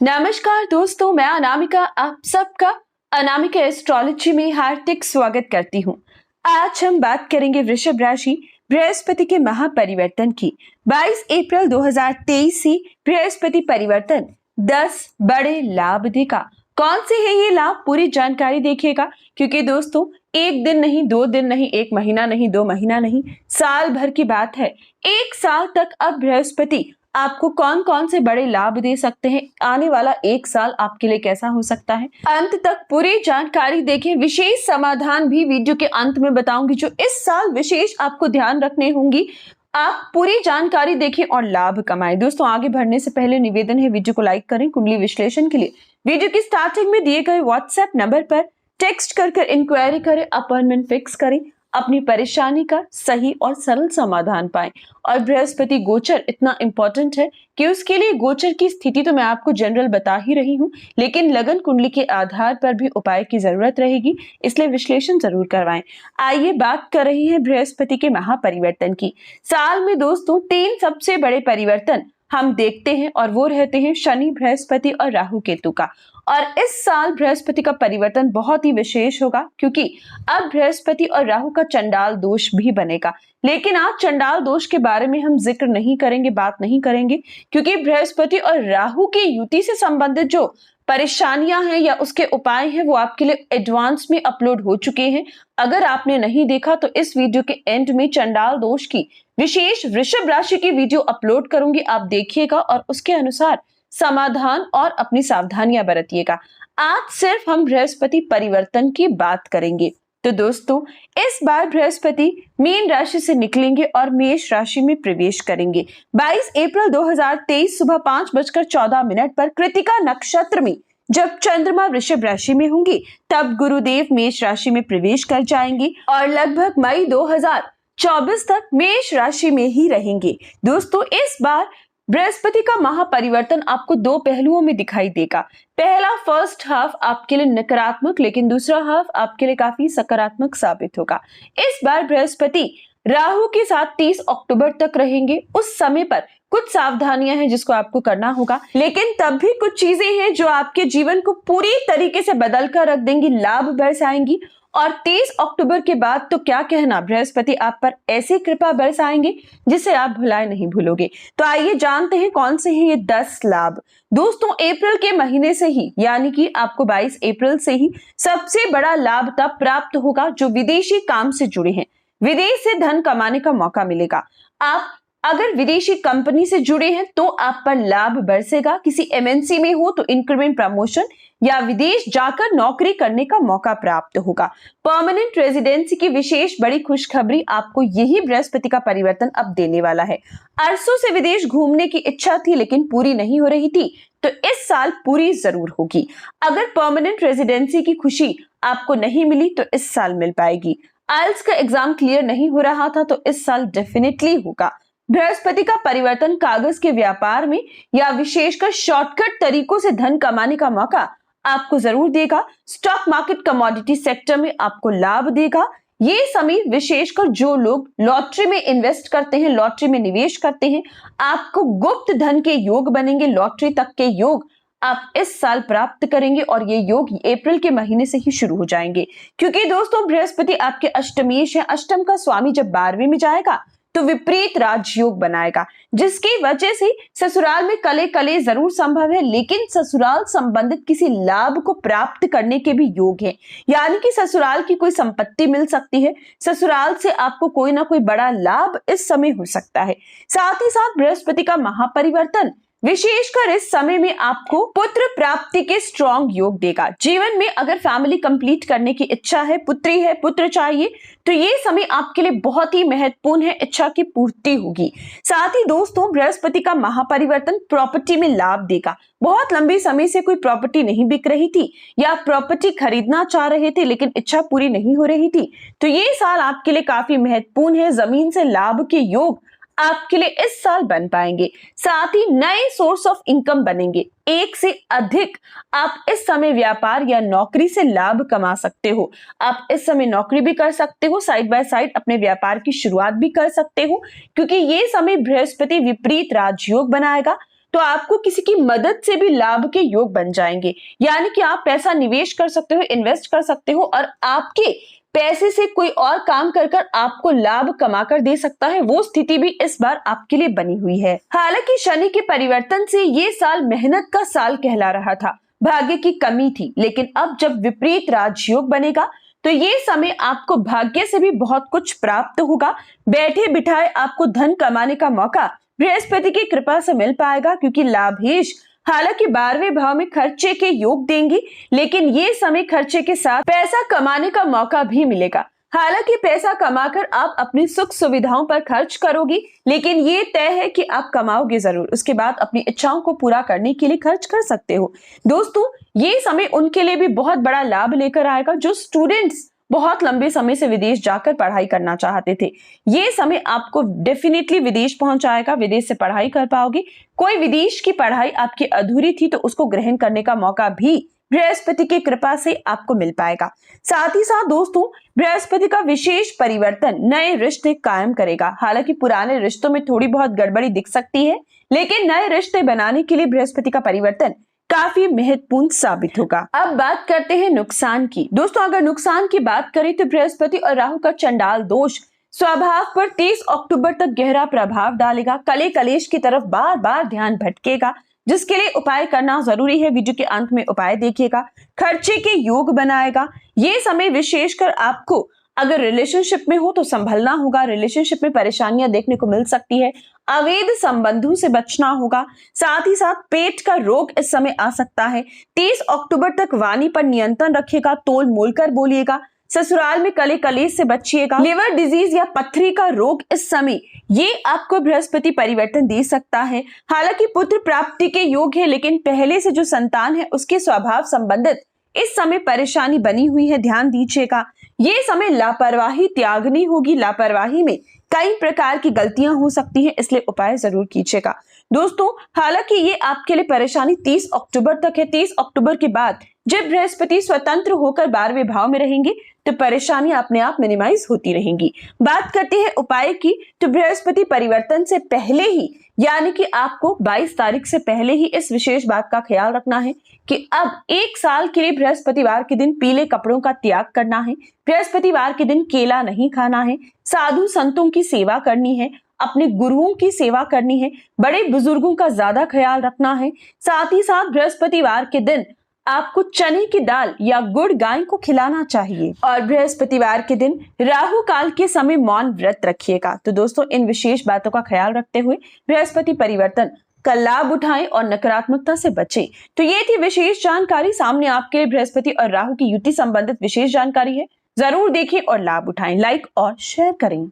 नमस्कार दोस्तों, मैं अनामिका आप सबका अनामिका एस्ट्रोलॉजी में हार्दिक स्वागत करती हूँ। आज हम बात करेंगे वृषभ राशि बृहस्पति के महापरिवर्तन की। 22 अप्रैल 2023 से बृहस्पति परिवर्तन 10 बड़े लाभ देगा। कौन से है ये लाभ, पूरी जानकारी देखिएगा, क्योंकि दोस्तों एक दिन नहीं, 2 दिन नहीं, 1 महीना नहीं, 2 महीना नहीं, साल भर की बात है। 1 साल तक अब बृहस्पति आपको कौन कौन से बड़े लाभ दे सकते हैं, आने वाला 1 साल आपके लिए कैसा हो सकता है, अंत तक पूरी जानकारी देखें। विशेष समाधान भी वीडियो के अंत में बताऊंगी जो इस साल विशेष आपको ध्यान रखने होंगी। आप पूरी जानकारी देखें और लाभ कमाएं। दोस्तों आगे बढ़ने से पहले निवेदन है, वीडियो को लाइक करें। कुंडली विश्लेषण के लिए वीडियो की स्टार्टिंग में दिए गए व्हाट्सएप नंबर पर टेक्स्ट कर इंक्वायरी करें, अपॉइंटमेंट फिक्स करें, अपनी परेशानी का सही और सरल समाधान पाएं। और बृहस्पति गोचर इतना इंपॉर्टेंट है कि उसके लिए गोचर की स्थिति तो मैं आपको जनरल बता ही रही हूं, लेकिन लगन कुंडली के आधार पर भी उपाय की जरूरत रहेगी, इसलिए विश्लेषण जरूर करवाएं। आइए बात कर रही है बृहस्पति के महापरिवर्तन की। साल में दोस्तों 3 सबसे बड़े परिवर्तन हम देखते हैं और वो रहते हैं शनि, बृहस्पति और राहु केतु का। और इस साल बृहस्पति का परिवर्तन बहुत ही विशेष होगा, क्योंकि अब बृहस्पति और राहु का चंडाल दोष भी बनेगा। लेकिन आज चंडाल दोष के बारे में हम जिक्र नहीं करेंगे, बात नहीं करेंगे, क्योंकि बृहस्पति और राहु की युति से संबंधित जो परेशानियां हैं या उसके उपाय हैं वो आपके लिए एडवांस में अपलोड हो चुके हैं। अगर आपने नहीं देखा तो इस वीडियो के एंड में चंडाल दोष की विशेष वृषभ राशि की वीडियो अपलोड करूंगी, आप देखिएगा और उसके अनुसार समाधान और अपनी सावधानियां बरतिएगा। आज सिर्फ हम बृहस्पति परिवर्तन की बात करेंगे। तो दोस्तों इस बार बृहस्पति मीन राशि से निकलेंगे और मेष राशि में प्रवेश करेंगे। 22 अप्रैल 2023 सुबह 5:14 पर कृतिका नक्षत्र में जब चंद्रमा वृषभ राशि में होंगी, तब गुरुदेव मेष राशि में प्रवेश कर जाएंगे और लगभग मई 2024 तक मेष राशि में ही रहेंगे। दोस्तों इस बार बृहस्पति का महापरिवर्तन आपको 2 पहलुओं में दिखाई देगा। पहला, फर्स्ट हाफ आपके लिए नकारात्मक, लेकिन दूसरा हाफ आपके लिए काफी सकारात्मक साबित होगा। इस बार बृहस्पति राहु के साथ 30 अक्टूबर तक रहेंगे। उस समय पर कुछ सावधानियां हैं जिसको आपको करना होगा, लेकिन तब भी कुछ चीजें हैं जो आपके जीवन को पूरी तरीके से बदल कर रख देंगी, लाभ बरसाएंगी। और 30 अक्टूबर के बाद तो क्या कहना, बृहस्पति आप पर ऐसी कृपा बरसाएंगे जिसे आप भुलाए नहीं भूलोगे। तो आइए जानते हैं कौन से हैं ये 10 लाभ। दोस्तों अप्रैल के महीने से ही, यानी कि आपको 22 अप्रैल से ही सबसे बड़ा लाभ तब प्राप्त होगा जो विदेशी काम से जुड़े हैं। विदेश से धन कमाने का मौका मिलेगा। आप अगर विदेशी कंपनी से जुड़े हैं तो आप पर लाभ बरसेगा। किसी एमएनसी में हो तो इंक्रीमेंट, प्रमोशन या विदेश जाकर नौकरी करने का मौका प्राप्त होगा। परमानेंट रेजिडेंसी की विशेष बड़ी खुशखबरी आपको यही बृहस्पति का परिवर्तन अब देने वाला है। अरसों से विदेश घूमने की इच्छा थी लेकिन पूरी नहीं हो रही थी, तो इस साल पूरी जरूर होगी। अगर परमानेंट रेजिडेंसी की खुशी आपको नहीं मिली तो इस साल मिल पाएगी। आइल्स का एग्जाम क्लियर नहीं हो रहा था तो इस साल डेफिनेटली होगा। बृहस्पति का परिवर्तन कागज के व्यापार में या विशेषकर शॉर्टकट तरीकों से धन कमाने का मौका आपको जरूर देगा। स्टॉक मार्केट, कमोडिटी सेक्टर में आपको लाभ देगा। ये समय विशेषकर जो लोग लॉटरी में इन्वेस्ट करते हैं, लॉटरी में निवेश करते हैं, आपको गुप्त धन के योग बनेंगे। लॉटरी तक के योग आप इस साल प्राप्त करेंगे और ये योग अप्रैल के महीने से ही शुरू हो जाएंगे, क्योंकि दोस्तों बृहस्पति आपके अष्टमेश है। अष्टम का स्वामी जब 12वें में जाएगा तो विपरीत राजयोग बनाएगा, जिसकी वजह से ससुराल में कले कले जरूर संभव है, लेकिन ससुराल संबंधित किसी लाभ को प्राप्त करने के भी योग हैं। यानी कि ससुराल की कोई संपत्ति मिल सकती है, ससुराल से आपको कोई ना कोई बड़ा लाभ इस समय हो सकता है। साथ ही साथ बृहस्पति का महापरिवर्तन विशेषकर इस समय में आपको पुत्र प्राप्ति के स्ट्रॉन्ग योग देगा। जीवन में अगर फैमिली कंप्लीट करने की इच्छा है, पुत्री है, पुत्र चाहिए, तो ये समय आपके लिए बहुत ही महत्वपूर्ण है, इच्छा की पूर्ति होगी। साथ ही दोस्तों बृहस्पति का महापरिवर्तन प्रॉपर्टी में लाभ देगा। बहुत लंबे समय से कोई प्रॉपर्टी नहीं बिक रही थी या प्रॉपर्टी खरीदना चाह रहे थे लेकिन इच्छा पूरी नहीं हो रही थी, तो ये साल आपके लिए काफी महत्वपूर्ण है। जमीन से लाभ के योग आपके लिए इस साल बन पाएंगे। साथ ही नए सोर्स ऑफ इनकम बनेंगे, एक से अधिक आप इस समय व्यापार या नौकरी से लाभ कमा सकते हो। आप इस समय नौकरी भी कर सकते हो, साइड बाय साइड अपने व्यापार की शुरुआत भी कर सकते हो, क्योंकि ये समय बृहस्पति विपरीत राजयोग बनाएगा। तो आपको किसी की मदद से भी लाभ के योग बन जाएंगे। यानी कि आप पैसा निवेश कर सकते हो, इन्वेस्ट कर सकते हो और आपके पैसे से कोई और काम कर कर आपको लाभ कमा कर दे सकता है। वो स्थिति भी इस बार आपके लिए बनी हुई है। हालांकि शनि के परिवर्तन से ये साल मेहनत का साल कहला रहा था, भाग्य की कमी थी, लेकिन अब जब विपरीत राजयोग बनेगा तो ये समय आपको भाग्य से भी बहुत कुछ प्राप्त होगा। बैठे बिठाए आपको धन कमाने का मौका बृहस्पति की कृपा से मिल पाएगा, क्योंकि लाभेश हालांकि 12वें भाव में खर्चे के योग देंगी, लेकिन ये समय खर्चे के साथ पैसा कमाने का मौका भी मिलेगा। हालांकि पैसा कमाकर आप अपनी सुख सुविधाओं पर खर्च करोगी, लेकिन ये तय है कि आप कमाओगे जरूर। उसके बाद अपनी इच्छाओं को पूरा करने के लिए खर्च कर सकते हो। दोस्तों, ये समय उनके लिए भी बहुत बड़ा लाभ लेकर आएगा जो स्टूडेंट्स बहुत लंबे समय से विदेश जाकर पढ़ाई करना चाहते थे। ये समय आपको डेफिनेटली विदेश पहुंचाएगा, विदेश से पढ़ाई कर पाओगे। कोई विदेश की पढ़ाई आपकी अधूरी थी तो उसको ग्रहण करने का मौका भी बृहस्पति की कृपा से आपको मिल पाएगा। साथ ही साथ दोस्तों, बृहस्पति का विशेष परिवर्तन नए रिश्ते कायम करेगा। हालांकि पुराने रिश्तों में थोड़ी बहुत गड़बड़ी दिख सकती है, लेकिन नए रिश्ते बनाने के लिए बृहस्पति का परिवर्तन काफी महत्वपूर्ण साबित होगा। अब बात करते हैं नुकसान की। दोस्तों, अगर नुकसान की बात करें तो बृहस्पति और राहु का चंडाल दोष स्वभाव पर 30 अक्टूबर तक गहरा प्रभाव डालेगा। कले कलेश की तरफ बार बार ध्यान भटकेगा, जिसके लिए उपाय करना जरूरी है। वीडियो के अंत में उपाय देखिएगा। खर्चे के योग बनाएगा। ये समय विशेषकर आपको अगर रिलेशनशिप में हो तो संभलना होगा। रिलेशनशिप में परेशानियां देखने को मिल सकती है। अवैध संबंधों से बचना होगा। साथ ही साथ पेट का रोग इस समय आ सकता है। 30 अक्टूबर तक वाणी पर नियंत्रण रखिएगा। तोल मोल कर बोलिएगा। ससुराल में कले कलेश से बचिएगा। लिवर डिजीज या पथरी का रोग इस समय ये आपको बृहस्पति परिवर्तन दे सकता है। हालांकि पुत्र प्राप्ति के योग है, लेकिन पहले से जो संतान है उसके स्वभाव संबंधित इस समय परेशानी बनी हुई है, ध्यान दीजिएगा। ये समय लापरवाही त्यागनी होगी। लापरवाही में कई प्रकार की गलतियां हो सकती हैं, इसलिए उपाय जरूर कीजिएगा। दोस्तों, हालांकि ये आपके लिए परेशानी 30 अक्टूबर तक है। 30 अक्टूबर के बाद जब बृहस्पति स्वतंत्र होकर 12वें भाव में रहेंगे तो परेशानी अपने आप मिनिमाइज होती रहेंगी। बात करते हैं उपाय की, तो बृहस्पति परिवर्तन से पहले ही यानी कि आपको 22 तारीख से पहले ही इस विशेष बात का ख्याल रखना है कि अब 1 साल के लिए बृहस्पतिवार के दिन पीले कपड़ों का त्याग करना है। बृहस्पतिवार के दिन केला नहीं खाना है। साधु संतों की सेवा करनी है। अपने गुरुओं की सेवा करनी है। बड़े बुजुर्गों का ज्यादा ख्याल रखना है। साथ ही साथ बृहस्पतिवार के दिन आपको चने की दाल या गुड़ गाय को खिलाना चाहिए। और बृहस्पतिवार के दिन राहु काल के समय मौन व्रत रखिएगा। तो दोस्तों, इन विशेष बातों का ख्याल रखते हुए बृहस्पति परिवर्तन का लाभ उठाएं और नकारात्मकता से बचें। तो ये थी विशेष जानकारी। सामने आपके लिए बृहस्पति और राहु की युति संबंधित विशेष जानकारी है। जरूर देखें और लाभ उठाएं। लाइक और शेयर करें।